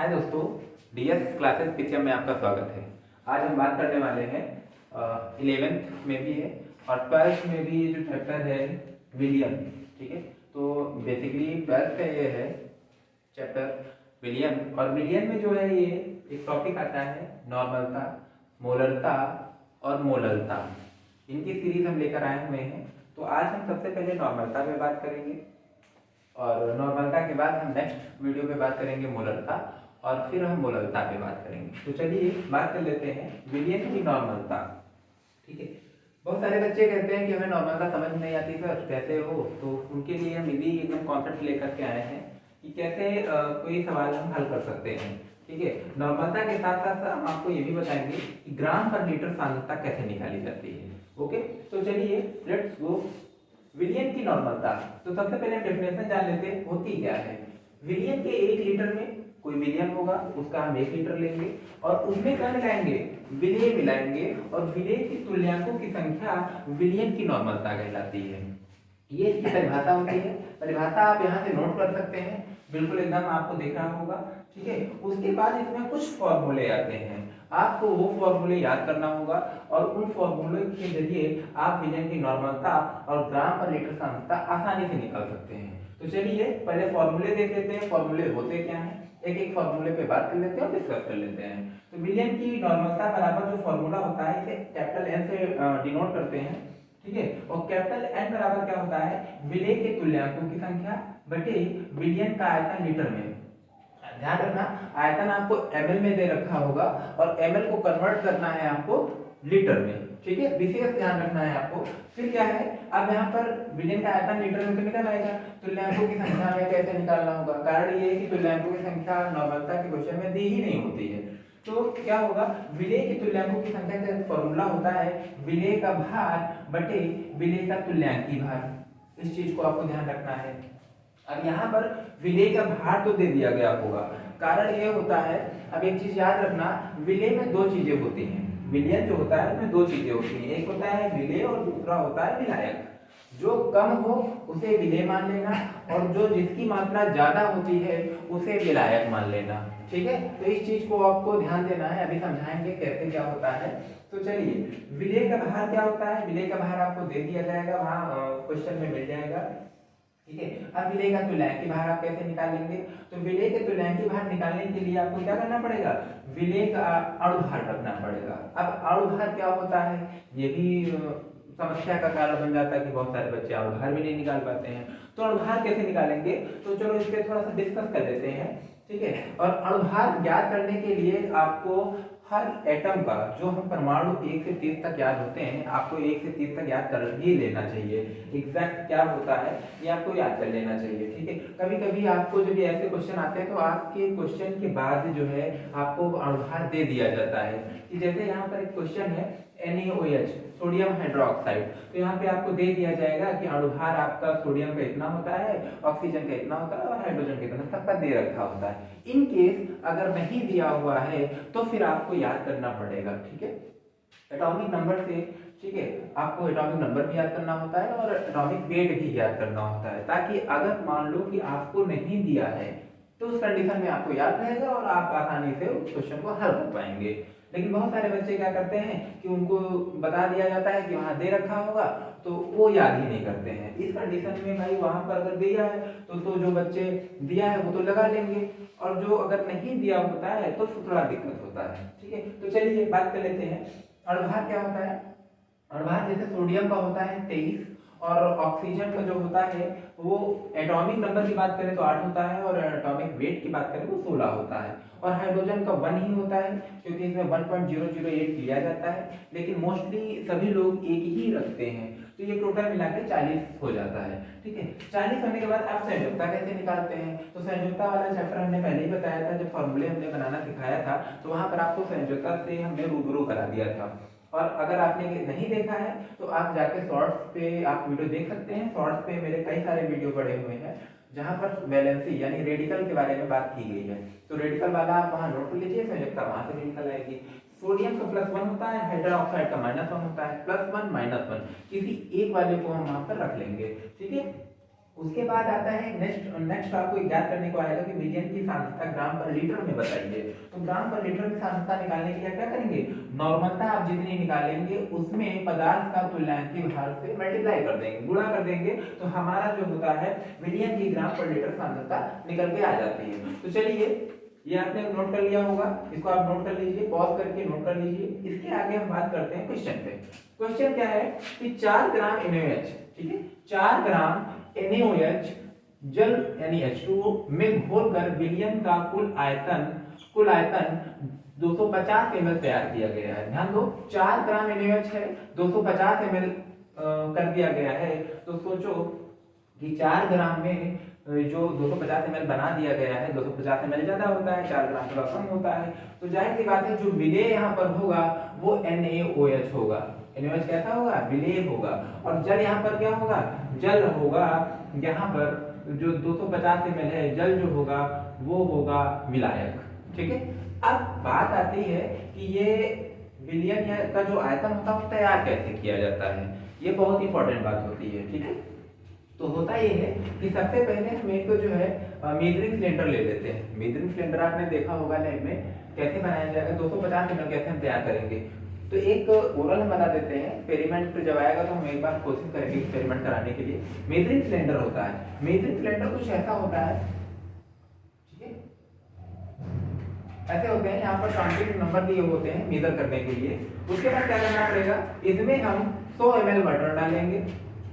हाय दोस्तों, DS classes PCM में आपका स्वागत है। आज हम बात करने वाले हैं 11th में भी है और 12th में भी ये जो चैप्टर है विलियम। ठीक है, तो बेसिकली 12th का ये है चैप्टर विलियम। और विलियम में जो है ये एक टॉपिक आता है नॉर्मलता, मोलरता और मोलरता। इनकी सीरीज हम लेकर आए हुए हैं। तो आज हम सबसे पहले नॉर्मलता पे बात करेंगे और नॉर्मलता के बाद हम नेक्स्ट वीडियो पे बात करेंगे मोलरता और फिर हम मोलरता पे बात करेंगे। तो चलिए बात कर लेते हैं विलियम की नॉर्मलता। ठीक है, बहुत सारे बच्चे कहते हैं कि हमें नॉर्मलता समझ नहीं आती सर, कैसे हो। तो उनके लिए हम यही एकदम कॉन्सेप्ट लेकर के आए हैं कि कैसे कोई सवाल हम हल कर सकते हैं। ठीक है, नॉर्मलता के साथ साथ हम आपको ये भी बताएंगे कि ग्राम पर लीटर सांद्रता कैसे निकाली जाती है। ओके, तो चलिए लेट्स गो। विलियम की नॉर्मलता, तो सबसे पहले डेफिनेशन जान लेते हैं होती क्या है। विलियम के 1 लीटर में कोई विलियम होगा, उसका हम 1 लीटर लेंगे और उसमें क्या मिलाएंगे, विलेय मिलाएंगे और विलेय की तुल्यांकों की संख्या विलियम की नॉर्मलता कहलाती है। ये इसकी परिभाषा होती है। परिभाषा आप यहाँ से नोट कर सकते हैं, बिल्कुल एकदम आपको दिख रहा होगा। ठीक है, उसके बाद इसमें कुछ फॉर्मूले आते हैं, आपको वो फॉर्मूले याद करना होगा और उन फॉर्मूले के जरिए आप विलियम की नॉर्मलता और ग्राम पर लीटर सांद्रता आसानी से निकाल सकते हैं। तो चलिए पहले फॉर्मूले देख लेते हैं, फॉर्मूले होते क्या हैं, एक एक फॉर्मूले पे बात कर लेते हैं और डिस्कस कर लेते हैं। तो विलियम की नॉर्मलता बराबर जो फॉर्मूला होता है इसे कैपिटल एन से डिनोट करते हैं। ठीक है, और कैपिटल एन बराबर क्या होता है, विलेय के तुल्यांकों की संख्या बटे विलियम का आयतन लीटर में। ध्यान रखना, आयतन आपको एमएल में दे रखा होगा और एमएल को कन्वर्ट करना है आपको लीटर में। ठीक है, विशेष ध्यान रखना है आपको। फिर क्या है, अब यहाँ पर विलियम का आयतन लीटर में तो निकल आएगा, तुल्यांकों की संख्या में कैसे निकालना होगा। कारण ये है कि तुल्यांकों की संख्या नॉर्मलता के क्वेश्चन में दी ही नहीं होती है। तो क्या होगा, विलेय की तुल्यांकों की संख्या का फॉर्मूला होता है विलेय का भार बटे विलेय का तुल्यांकी भार। इस चीज को आपको ध्यान रखना है। अब यहाँ पर विलेय का भार तो दे दिया गया होगा, कारण ये होता है, अब एक चीज याद रखना, विलेय में 2 चीजें होती हैं। विलयन जो होता है उसमें 2 चीजें होती हैं, एक होता है विलेय और दूसरा होता है विलायक। जो कम हो उसे विलेय मान लेना और जो जिसकी मात्रा ज्यादा होती है उसे विलायक मान लेना। ठीक है, तो इस चीज को आपको ध्यान देना है, अभी समझाएंगे कैसे क्या होता है। तो चलिए, विलेय का भार क्या होता है, विलेय का भार आपको दे दिया जाएगा, वहां क्वेश्चन में मिल जाएगा। ठीक है, अब विलेय का तुल्यांकी भार आप कैसे निकालेंगे, तो विलेय के तुल्यांकी भार निकालने के लिए आपको क्या करना पड़ेगा, विलेय का अणुभार रखना पड़ेगा। अब अणुभार क्या होता है, ये भी समस्या का कारण बन जाता है कि बहुत सारे बच्चे अणुभार भी नहीं निकाल पाते हैं। तो अणुभार कैसे निकालेंगे, तो चलो इस पे थोड़ा सा डिस्कस कर लेते हैं। ठीक है, और अणुभार ज्ञात करने के लिए आपको हर एटम का, जो हम परमाणु 1 से 30 तक याद होते हैं, आपको 1 से 30 तक याद कर ही लेना चाहिए। एग्जैक्ट क्या होता है ये आपको याद कर लेना चाहिए। ठीक है, कभी कभी आपको जब ऐसे क्वेश्चन आते हैं तो आपके क्वेश्चन के बाद जो है आपको अणुभार दे दिया जाता है। कि जैसे यहाँ पर एक क्वेश्चन है NaOH, सोडियम हाइड्रोक्साइड, तो यहाँ पे आपको दे दिया जाएगा कि अणुभार आपका सोडियम का इतना होता है, ऑक्सीजन का इतना होता है और हाइड्रोजन का इतना, सबका दे रखा होता है। इन केस अगर नहीं दिया हुआ है तो फिर आपको याद करना पड़ेगा। ठीक है, एटॉमिक नंबर से। ठीक है, आपको एटॉमिक नंबर भी याद करना होता है और एटॉमिक वेट भी याद करना होता है, ताकि अगर मान लो कि आपको नहीं दिया है तो उस कंडीशन में आपको याद रहेगा और आप आसानी से उस क्वेश्चन को हल कर पाएंगे। लेकिन बहुत सारे बच्चे क्या करते हैं कि उनको बता दिया जाता है कि वहां दे रखा होगा तो वो याद ही नहीं करते हैं। इस कंडीशन में भाई वहां पर अगर दिया है तो जो बच्चे दिया है वो तो लगा लेंगे और जो अगर नहीं दिया होता है तो थोड़ा दिक्कत होता है। ठीक है, तो चलिए बात कर लेते हैं अणुभार क्या होता है। अणुभार जैसे सोडियम का होता है 23 और ऑक्सीजन का जो होता है वो एटॉमिक नंबर की बात करें तो 8 होता है और एटॉमिक वेट की बात करें तो 16 होता है। और हाइड्रोजन का 1 ही होता है क्योंकि इसमें 1.008 लिया जाता है, लेकिन मोस्टली सभी लोग एक ही रखते हैं, तो ये टोटल मिला के 40 हो जाता है। ठीक है, 40 होने के बाद आप संयोजकता कैसे निकालते हैं, तो संयोजकता वाला चैप्टर हमने पहले ही बताया था, जब फॉर्मूले हमने बनाना सिखाया था तो वहां पर आपको संयोजकता से हमने रूबरू करा दिया था। और अगर आपने नहीं देखा है तो आप जाके शॉर्ट्स पे आप वीडियो देख सकते हैं। शॉर्ट्स पे मेरे कई सारे वीडियो पड़े हुए हैं जहां पर वैलेंसी यानी रेडिकल के बारे में बात की गई है, तो रेडिकल वाला आप वहां नोट कर लीजिए, संयोजकता वहां से निकल आएगी। सोडियम का +1 होता है, हाइड्रोक्साइड का -1 होता है, +1 -1 किसी एक वाले को हम वहां पर रख लेंगे। ठीक है, उसके बाद आता है नेक्स्ट आपको याद करने को आएगा कि विलियन की सांद्रता ग्राम पर लीटर में बताइए। तो ग्राम पर लीटर में सांद्रता निकालने के लिए क्या करेंगे, नॉर्मलता आप जितनी निकालेंगे उसमें पदार्थ का तुल्यांकी भार से मल्टीप्लाई कर देंगे, गुणा कर देंगे, तो हमारा जो होता है विलियन की ग्राम पर लीटर सांद्रता निकल के आ जाती है। तो चलिए ये आपने नोट कर लिया होगा, इसको आप नोट कर लीजिए, पॉज करके नोट कर लीजिए। इसके आगे हम बात करते हैं क्वेश्चन पे। क्वेश्चन क्या है कि 4 ग्राम NaOH, ठीक है, 4 ग्राम NaOH जल यानी H2O में घोलकर विलियन का कुल आयतन 250 ml तैयार किया गया है। ध्यान दो, 4 ग्राम NaOH है, 250 ml कर दिया गया है। तो सोचो कि 4 ग्राम में जो 250 ml बना दिया गया है, 250 ml ज्यादा होता है, 4 ग्राम थोड़ा कम होता है, तो जाहिर सी बात है जो विलेय यहाँ पर होगा वो NaOH होगा। NaOH कैसा होगा, विलेय होगा। और जल यहाँ पर क्या होगा, जल होगा, यहाँ पर जो 250 ml है जल जो होगा वो होगा विलायक, ठीक है। अब बात आती है कि ये विलियन का जो आयतन होता है वो तैयार कैसे किया जाता है, ये बहुत इंपॉर्टेंट बात होती है, ठीक है। तो होता ये है कि सबसे पहले हम एक जो है मेजरिंग सिलेंडर ले लेते हैं। मेजरिंग सिलेंडर आपने देखा होगा लैब में कैसे बनाया जाएगा, 250 ml कैसे हम तैयार करेंगे। तो एक ओरल हम बता देते हैं, एक्सपेरिमेंट जब आएगा तो हम एक बार कोशिश करेंगे एक्सपेरिमेंट कराने के लिए। मेजरिंग सिलेंडर होता है, मेजरिंग सिलेंडर कुछ ऐसा होता है, ठीक है, ऐसे होते हैं, यहाँ पर काउंटिंग नंबर दिए होते हैं मेजर करने के लिए। उसके बाद क्या करना पड़ेगा, इसमें हम 100 ml वाटर डालेंगे,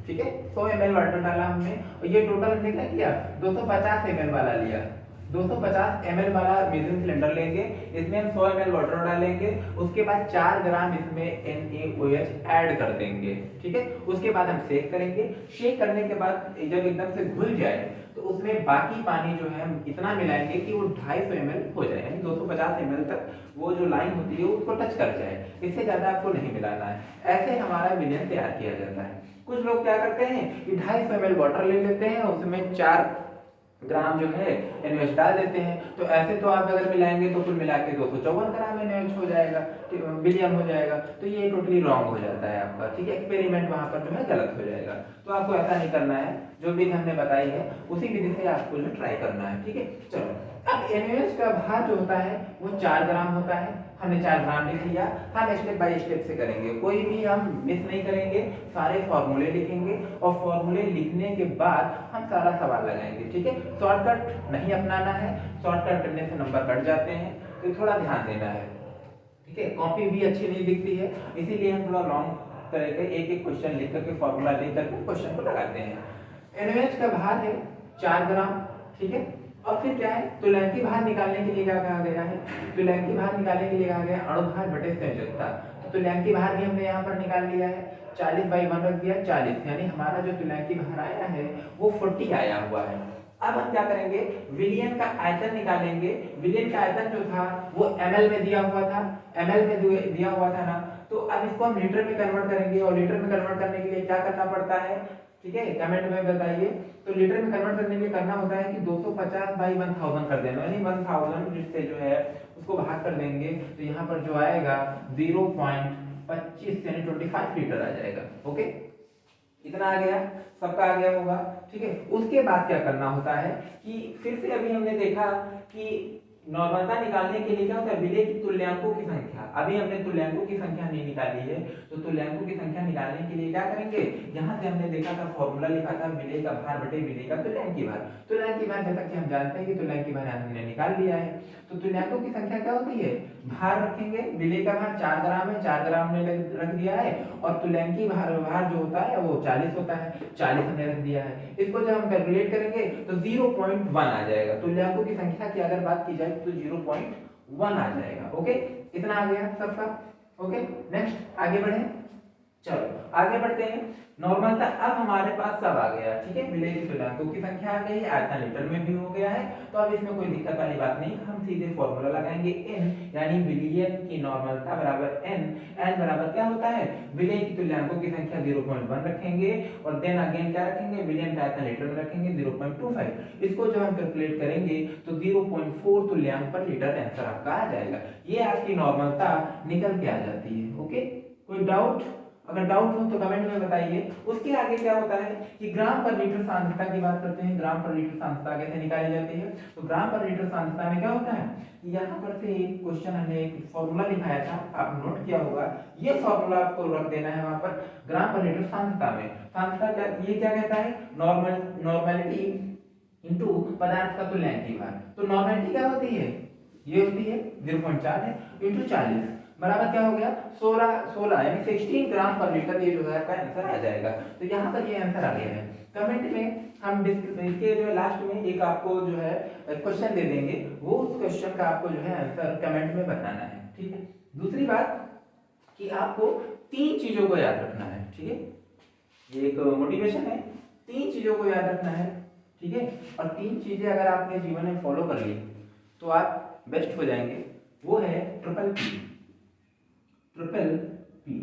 ठीक है, 100 ml वाटर डाला हमने, और ये टोटल हमने क्या किया, 250 ml वाला लिया, 250 ml वाला मेजरिंग सिलेंडर लेंगे, इसमें हम 100 ml वाटर डालेंगे, उसके बाद 4 ग्राम इसमें NaOH ऐड कर देंगे, ठीक है। उसके बाद हम शेक करेंगे, शेक करने के बाद जब एकदम से घुल जाए तो उसमें बाकी पानी जो है हम इतना मिलाएंगे कि वो 250 ml हो जाए, यानी 250 ml तक वो जो लाइन होती है उसको टच कर जाए, इससे ज्यादा आपको नहीं मिलाना है। ऐसे हमारा विलियन तैयार किया जाता है। कुछ लोग क्या करते हैं कि 250 ml वाटर ले लेते हैं, उसमें 4 ग्राम जो है NaOH डाल देते हैं, तो ऐसे तो आप अगर मिलाएंगे तो कुल मिला के 254 ग्राम NaOH हो जाएगा, विलियन हो जाएगा। तो ये टोटली रॉन्ग हो जाता है आपका, ठीक है, एक्सपेरिमेंट वहां पर जो है गलत हो जाएगा। तो आपको ऐसा नहीं करना है, जो विधि हमने बताई है उसी विधि से आपको जो ट्राई करना है, ठीक है। चलो, अब NaOH का भार जो होता है वो 4 ग्राम होता है, हमने 4 ग्राम लिख लिया। हम स्टेप बाय स्टेप से करेंगे, कोई भी हम मिस नहीं करेंगे, सारे फॉर्मूले लिखेंगे और फॉर्मूले लिखने के बाद हम सारा सवाल लगाएंगे, ठीक है। शॉर्टकट नहीं अपनाना है, शॉर्टकट करने से नंबर कट जाते हैं, तो थोड़ा ध्यान देना है, ठीक है। कॉपी भी अच्छी नहीं दिखती है, इसीलिए हम थोड़ा लॉन्ग तरह के एक एक क्वेश्चन लिख करके फॉर्मूला लिख करके क्वेश्चन को लगाते हैं। NaOH का भार है 4 ग्राम, ठीक है। और फिर क्या है, तुल्यांकी भार निकालने के लिए क्या कहा गया है, तुल्यांकी भार निकालने के लिए कहा गया अणु भार बटे संयोजकता। तो तुल्यांकी भार भी हमने यहाँ पर निकाल लिया है, 40/1 रख दिया 40, यानी हमारा जो तुल्यांकी भार आया है वो 40 आया हुआ है। अब हम क्या करेंगे, विलियन का आयतन निकालेंगे। विलियन का आयतन जो था वो ml में दिया हुआ था, ml में दिया हुआ था ना, तो अब इसको हम लीटर में कन्वर्ट करेंगे, और लीटर में कन्वर्ट करने के लिए क्या करना पड़ता है, ठीक है, कमेंट में बताइए। तो लीटर में कन्वर्ट करने के लिए करना होता है कि 250/1000 कर देना, यानी 1000 जिससे जो है उसको भाग कर देंगे, तो यहाँ पर जो आएगा 0.25 यानी 25 लीटर आ जाएगा। ओके, इतना आ गया, सबका आ गया होगा, ठीक है। उसके बाद क्या करना होता है कि फिर से अभी हमने देखा कि नॉर्मलता निकालने के लिए क्या होता है, विलेय की तुल्यांकों की संख्या। अभी हमने तुल्यांकों की संख्या नहीं निकाली है, तो तुल्यांकों की संख्या निकालने के लिए क्या करेंगे, यहाँ से हमने देखा था फॉर्मूला लिखा था विलेय का भार बटे विलेय का तुल्यांकी भार। तुल्यांकी भार जैसा कि हम जानते हैं कि तुल्यांकी भार हमने निकाल लिया है। तो तुल्यांकों की संख्या क्या होती है, भार रखेंगे, विलेय का भार 4 ग्राम है, 4 ग्राम ने रख दिया है, और तुल्यांकी भार जो होता है वो 40 होता है, 40 हमने रख दिया है। इसको जब हम कैलकुलेट करेंगे तो 0.1 आ जाएगा। तुल्यांकों की संख्या की अगर बात की जाए तो 0.1 आ जाएगा। ओके, इतना आ गया सबका। ओके, नेक्स्ट आगे बढ़े, चलो आगे बढ़ते हैं। नॉर्मलता अब हमारे पास सब आ गया, ठीक है, विलेय की तुल्यांकों की संख्या आ गई, आयतन लीटर में भी हो गया है, तो अब इसमें कोई दिक्कत वाली बात नहीं, हम सीधे फॉर्मूला लगाएंगे n, यानी विलियन की नॉर्मलता बराबर n। n बराबर क्या होता है, विलेय की तुल्यांकों की संख्या 0.1 रखेंगे, और देन अगेन क्या रखेंगे, विलियन का आयतन लीटर में रखेंगे 0.25। इसको जब हम कैलकुलेट करेंगे तो 0.4 तुल्यांक पर लीटर आंसर आपका आ जाएगा। ये आपकी नॉर्मलता निकल के आ जाती है। ओके, कोई डाउट? अगर डाउट हो तो कमेंट में बताइए। उसके आगे क्या होता है कि ग्राम पर लीटर सांद्रता की बात करते हैं। ग्राम पर लीटर सांद्रता कैसे निकाली जाती है? तो ग्राम पर लीटर सांद्रता में क्या होता है, यहाँ पर से एक क्वेश्चन हमने एक फॉर्मूला लिखाया था, आप नोट किया होगा, ये फॉर्मूला आपको रख देना है वहां पर ग्राम पर लीटर सांद्रता में। सांद्रता क्या, ये क्या कहता है, नॉर्मलिटी इनटू पदार्थ का तुल्यांकी भार। तो नॉर्मलिटी क्या होती है, ये होती है 0.4 है इनटू 40 बराबर क्या हो गया 16 यानी 16 ग्राम पर लीटर, ये जो है आपका आंसर आ जाएगा। तो यहाँ पर ये आंसर आ गया है। कमेंट में हम इसके जो लास्ट में एक आपको जो है क्वेश्चन दे देंगे, वो उस क्वेश्चन का आपको जो है आंसर कमेंट में बताना है, ठीक है। दूसरी बात कि आपको 3 चीजों को याद रखना है, ठीक है, ये एक मोटिवेशन है। 3 चीजों को याद रखना है, ठीक है, और 3 चीजें अगर आपने जीवन में फॉलो कर ली तो आप बेस्ट हो जाएंगे। वो है ट्रिपल पी। ट्रिपल पी,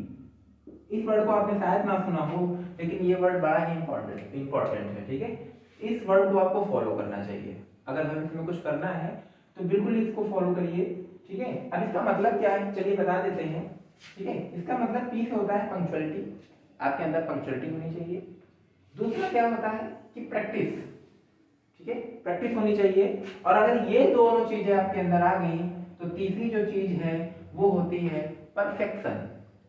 इस वर्ड को आपने शायद ना सुना हो, लेकिन ये वर्ड बड़ा ही इंपॉर्टेंट है, ठीक है। इस वर्ड को आपको फॉलो करना चाहिए। अगर भविष्य में कुछ करना है तो बिल्कुल इसको फॉलो करिए, ठीक है। अब इसका मतलब क्या है, चलिए बता देते हैं, ठीक है। इसका मतलब पी से होता है पंक्चुअलिटी, आपके अंदर पंक्चुअलिटी होनी चाहिए। दूसरा क्या होता है कि प्रैक्टिस, ठीक है, प्रैक्टिस होनी चाहिए। और अगर ये दोनों चीजें आपके अंदर आ गई तो तीसरी जो चीज है वो होती है परफेक्शन।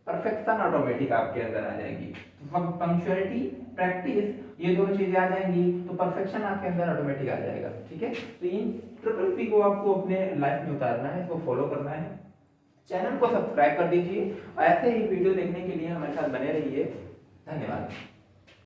परफेक्शन ऑटोमेटिक आपके अंदर आ जाएगी। पंक्चुअलिटी, प्रैक्टिस, ये दोनों चीजें आ जाएंगी तो परफेक्शन आपके अंदर ऑटोमेटिक आ जाएगा, ठीक है। तो इन ट्रिपल पी को आपको अपने लाइफ में उतारना है, इसको फॉलो करना है। चैनल को सब्सक्राइब कर दीजिए और ऐसे ही वीडियो देखने के लिए हमारे साथ बने रहिए। धन्यवाद।